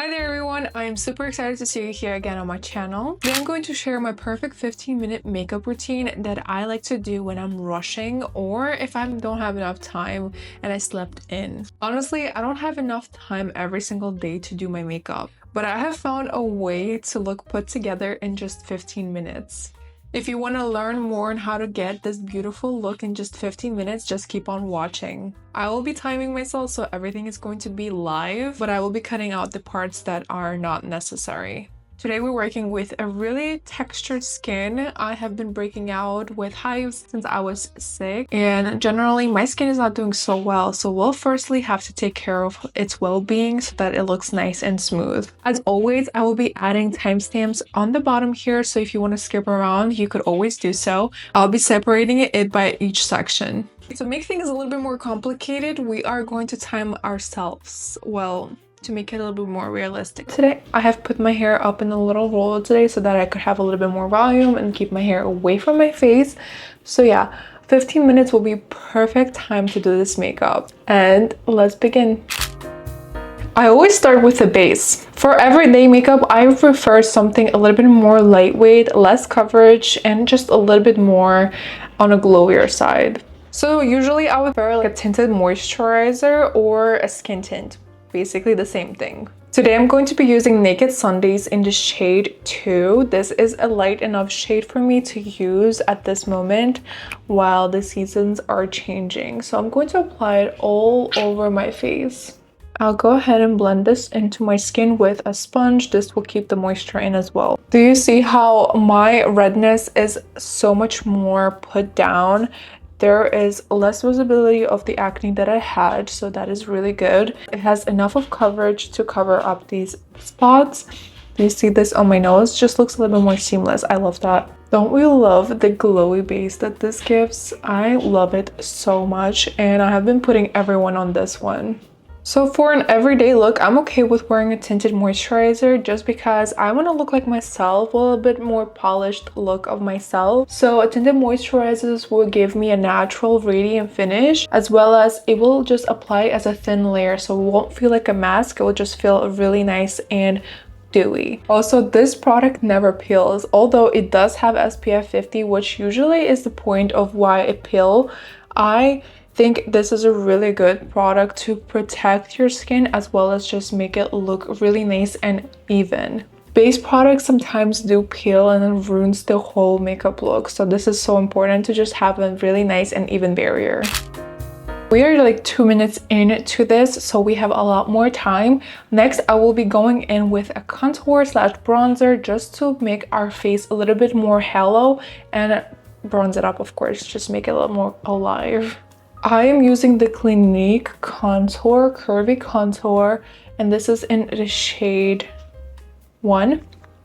Hi there everyone, I'm super excited to see you here again on my channel. Today I'm going to share my perfect 15-minute makeup routine that I like to do when I'm rushing or if I don't have enough time and I slept in. Honestly, I don't have enough time every single day to do my makeup, but I have found a way to look put together in just 15 minutes. If you want to learn more on how to get this beautiful look in just 15 minutes, just keep on watching. I will be timing myself so everything is going to be live, but I will be cutting out the parts that are not necessary. Today we're working with a really textured skin. I have been breaking out with hives since I was sick, and generally my skin is not doing so well, so we'll firstly have to take care of its well-being so that it looks nice and smooth. As always, I will be adding timestamps on the bottom here, so if you want to skip around, you could always do so. I'll be separating it by each section. To make things a little bit more complicated, we are going to time ourselves. Well, to make it a little bit more realistic. Today, I have put my hair up in a little roll today so that I could have a little bit more volume and keep my hair away from my face. So yeah, 15 minutes will be perfect time to do this makeup. And let's begin. I always start with the base. For everyday makeup, I prefer something a little bit more lightweight, less coverage, and just a little bit more on a glowier side. So usually I would wear like a tinted moisturizer or a skin tint. Basically the same thing. Today I'm going to be using Naked Sundays in the shade 2. This is a light enough shade for me to use at this moment while the seasons are changing. So I'm going to apply it all over my face. I'll go ahead and blend this into my skin with a sponge. This will keep the moisture in as well. Do you see how my redness is so much more put down? There is less visibility of the acne that I had, so that is really good. It has enough of coverage to cover up these spots. Do you see this on my nose? Just looks a little bit more seamless. I love that. Don't we love the glowy base that this gives? I love it so much, and I have been putting everyone on this one. So for an everyday look, I'm okay with wearing a tinted moisturizer just because I want to look like myself, a little bit more polished look of myself. So a tinted moisturizers will give me a natural radiant finish, as well as it will just apply as a thin layer, so it won't feel like a mask. It will just feel really nice and dewy. Also, this product never peels, although it does have SPF 50, which usually is the point of why it peel. I think this is a really good product to protect your skin as well as just make it look really nice and even. Base products sometimes do peel and it ruins the whole makeup look, so this is so important to just have a really nice and even barrier. We are like 2 minutes into this, so we have a lot more time. Next, I will be going in with a contour slash bronzer just to make our face a little bit more halo and bronze it up, of course, just make it a little more alive. I am using the Clinique Contour, Curvy Contour, and this is in the shade 1.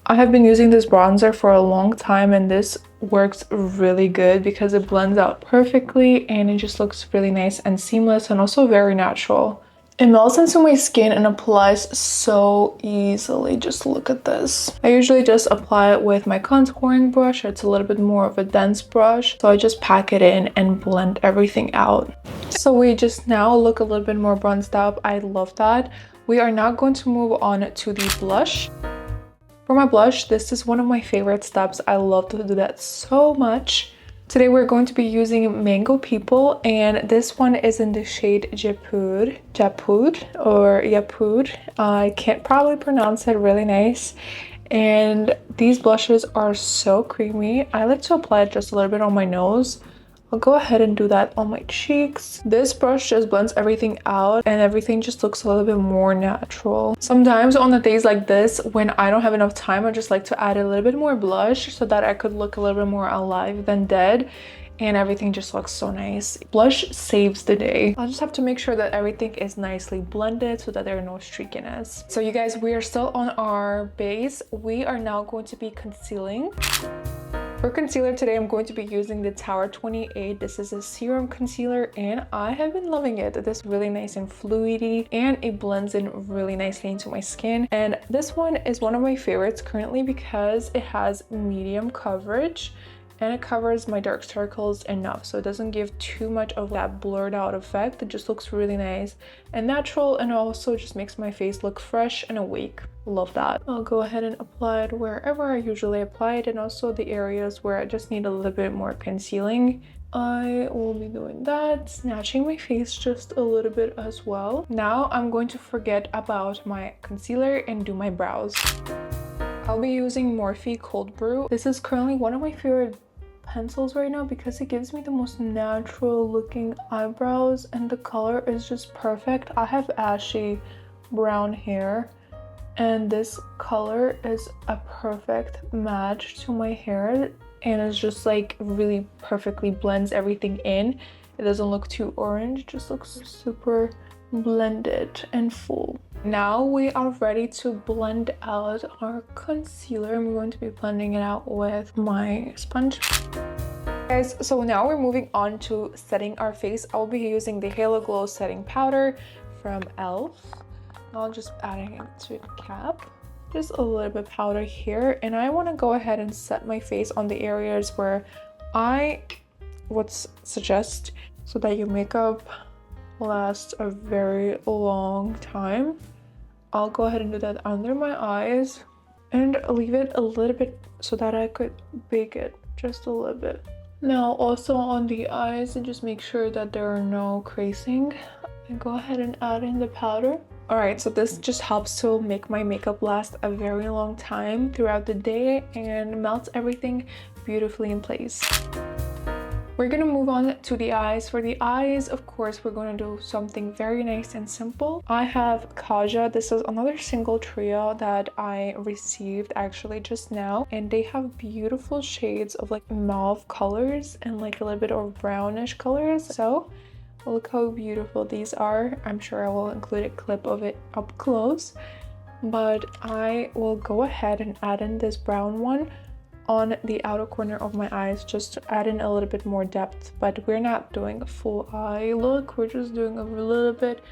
I have been using this bronzer for a long time, and this works really good because it blends out perfectly and it just looks really nice and seamless and also very natural. It melts into my skin and applies so easily. Just look at this. I usually just apply it with my contouring brush. It's a little bit more of a dense brush, so I just pack it in and blend everything out. So we just now look a little bit more bronzed up. I love that. We are now going to move on to the blush. For my blush, this is one of my favorite steps. I love to do that so much. Today we're going to be using Mango People, and this one is in the shade Japud. I can't probably pronounce it really nice. And these blushes are so creamy. I like to apply it just a little bit on my nose. I'll go ahead and do that on my cheeks. This brush just blends everything out and everything just looks a little bit more natural. Sometimes on the days like this, when I don't have enough time, I just like to add a little bit more blush so that I could look a little bit more alive than dead, and everything just looks so nice. Blush saves the day. I'll just have to make sure that everything is nicely blended so that there are no streakiness. So you guys, we are still on our base. We are now going to be concealing. For concealer today, I'm going to be using the Tower 28. This is a serum concealer and I have been loving it. This is really nice and fluidy and it blends in really nicely into my skin. And this one is one of my favorites currently because it has medium coverage and it covers my dark circles enough, so it doesn't give too much of that blurred out effect. It just looks really nice and natural, and also just makes my face look fresh and awake. Love that. I'll go ahead and apply it wherever I usually apply it, and also the areas where I just need a little bit more concealing. I will be doing that, snatching my face just a little bit as well. Now I'm going to forget about my concealer and do my brows. I'll be using Morphe Cold Brew. This is currently one of my favorite pencils right now because it gives me the most natural looking eyebrows, and the color is just perfect. I have ashy brown hair, and this color is a perfect match to my hair, and it's just like really perfectly blends everything in. It doesn't look too orange, it just looks super blended and full. Now we are ready to blend out our concealer. I'm going to be blending it out with my sponge. Guys, so now we're moving on to setting our face. I'll be using the Halo Glow setting powder from e.l.f. I'll just adding it to the cap. Just a little bit powder here, and I want to go ahead and set my face on the areas where I would suggest so that your makeup lasts a very long time. I'll go ahead and do that under my eyes and leave it a little bit so that I could bake it just a little bit. Now also on the eyes, and just make sure that there are no creasing, and go ahead and add in the powder. Alright, so this just helps to make my makeup last a very long time throughout the day and melts everything beautifully in place. We're gonna move on to the eyes. For the eyes, of course, we're gonna do something very nice and simple. I have Kaja. This is another single trio that I received actually just now, and they have beautiful shades of like mauve colors and like a little bit of brownish colors. So look how beautiful these are. I'm sure I will include a clip of it up close, but I will go ahead and add in this brown one on the outer corner of my eyes just to add in a little bit more depth. But we're not doing a full eye look, we're just doing a little bit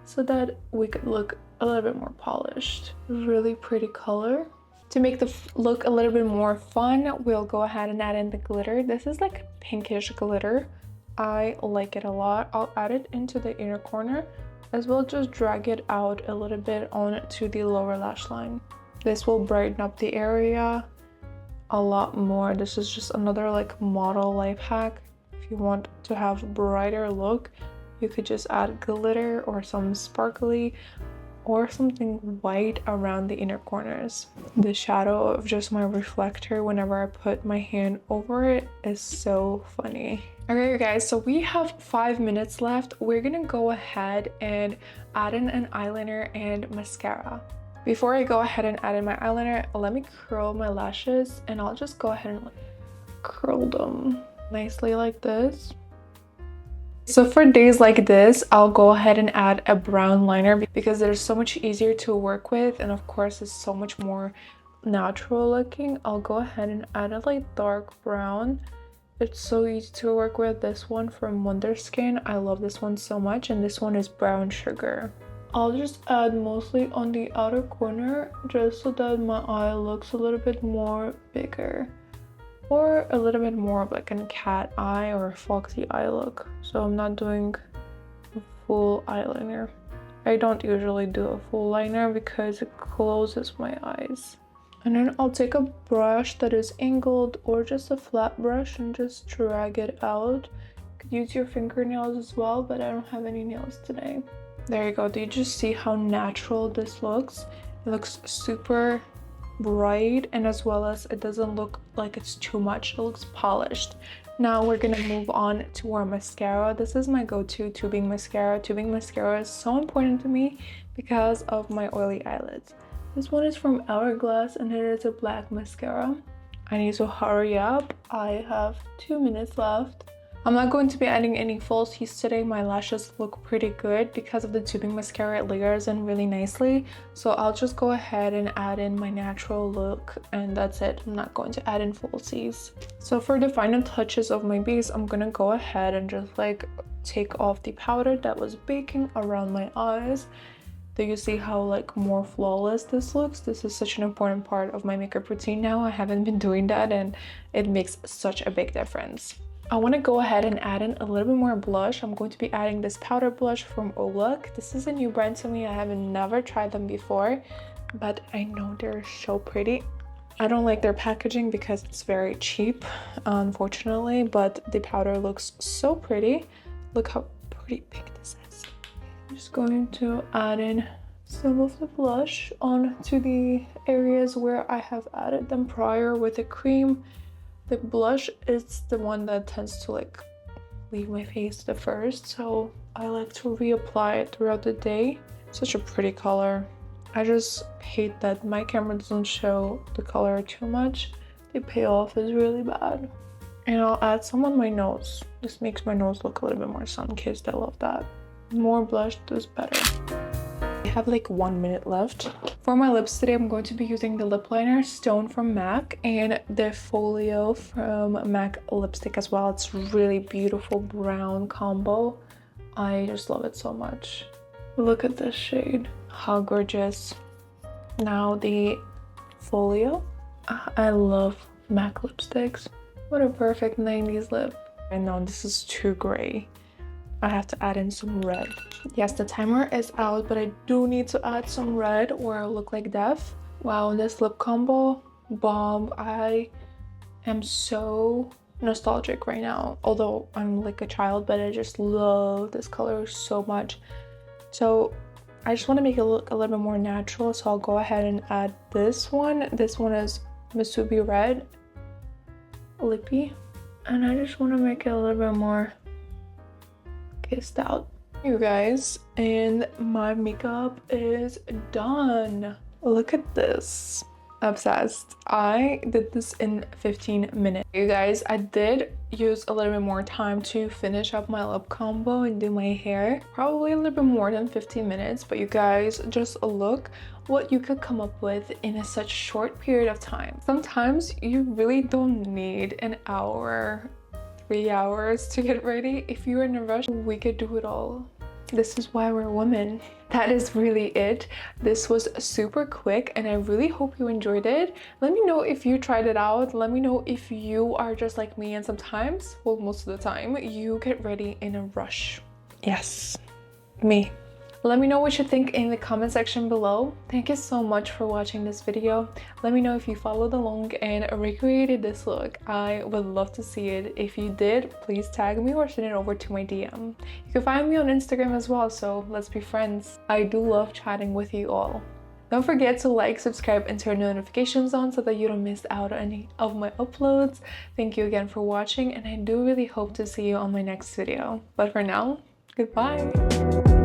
so that we could look a little bit more polished. Really pretty color. To make the look a little bit more fun, we'll go ahead and add in the glitter. This is like pinkish glitter. I like it a lot. I'll add it into the inner corner as well, just drag it out a little bit onto the lower lash line. This will brighten up the area a lot more. This is just another like model life hack. If you want to have a brighter look, you could just add glitter or some sparkly or something white around the inner corners. The shadow of just my reflector whenever I put my hand over it is so funny. Okay guys, so we have 5 minutes left. We're gonna go ahead and add in an eyeliner and mascara. Before I go ahead and add in my eyeliner, let me curl my lashes, and I'll just go ahead and like curl them nicely like this. So for days like this, I'll go ahead and add a brown liner because they're so much easier to work with, and of course it's so much more natural looking. I'll go ahead and add a like dark brown. It's so easy to work with. This one from Wonder Skin, I love this one so much, and this one is Brown Sugar. I'll just add mostly on the outer corner just so that my eye looks a little bit more bigger, or a little bit more of like a cat eye or a foxy eye look. So I'm not doing a full eyeliner. I don't usually do a full liner because it closes my eyes. And then I'll take a brush that is angled or just a flat brush and just drag it out. You could use your fingernails as well, but I don't have any nails today. There you go. Do you just see how natural this looks? It looks super bright, and as well as it doesn't look like it's too much. It looks polished. Now we're gonna move on to our mascara. This is my go-to tubing mascara. Tubing mascara is so important to me because of my oily eyelids. This one is from Hourglass, and it is a black mascara. I need to hurry up. I have 2 minutes left. I'm not going to be adding any falsies today. My lashes look pretty good because of the tubing mascara. It layers in really nicely. So I'll just go ahead and add in my natural look, and that's it. I'm not going to add in falsies. So for the final touches of my base, I'm gonna go ahead and just like take off the powder that was baking around my eyes. Do you see how like more flawless this looks? This is such an important part of my makeup routine now. I haven't been doing that and it makes such a big difference. I want to go ahead and add in a little bit more blush. I'm going to be adding this powder blush from Oluk. This is a new brand to me. I have never tried them before, but I know they're so pretty. I don't like their packaging because it's very cheap, unfortunately, but the powder looks so pretty. Look how pretty big this is. I'm just going to add in some of the blush onto the areas where I have added them prior with the cream. The blush is the one that tends to like leave my face the first, so I like to reapply it throughout the day. Such a pretty color. I just hate that my camera doesn't show the color too much. The payoff is really bad. And I'll add some on my nose. This makes my nose look a little bit more sun-kissed. I love that. More blush is better. I have like 1 minute left. For my lips today, I'm going to be using the lip liner Stone from MAC and the Folio from MAC lipstick as well. It's really beautiful brown combo. I just love it so much. Look at this shade. How gorgeous. Now the Folio. I love MAC lipsticks. What a perfect 90s lip. I know this is too gray. I have to add in some red. Yes, the timer is out, but I do need to add some red or I'll look like death. Wow, this lip combo, bomb. I am so nostalgic right now, although I'm like a child, but I just love this color so much. So I just want to make it look a little bit more natural, so I'll go ahead and add this one. This one is Musubi Red Lippy, and I just want to make it a little bit more kissed out. You guys, and my makeup is done. Look at this. Obsessed. I did this in 15 minutes. You guys, I did use a little bit more time to finish up my lip combo and do my hair. Probably a little bit more than 15 minutes, but you guys, just look what you could come up with in such short period of time. Sometimes you really don't need an hour, 3 hours to get ready. If you're in a rush, we could do it all. This is why we're women. That is really it. This was super quick and I really hope you enjoyed it. Let me know if you tried it out. Let me know if you are just like me and sometimes, well, most of the time, you get ready in a rush. Yes, me. Let me know what you think in the comment section below. Thank you so much for watching this video. Let me know if you followed along and recreated this look. I would love to see it. If you did, please tag me or send it over to my DM. You can find me on Instagram as well, so let's be friends. I do love chatting with you all. Don't forget to like, subscribe, and turn notifications on so that you don't miss out on any of my uploads. Thank you again for watching, and I do really hope to see you on my next video. But for now, goodbye!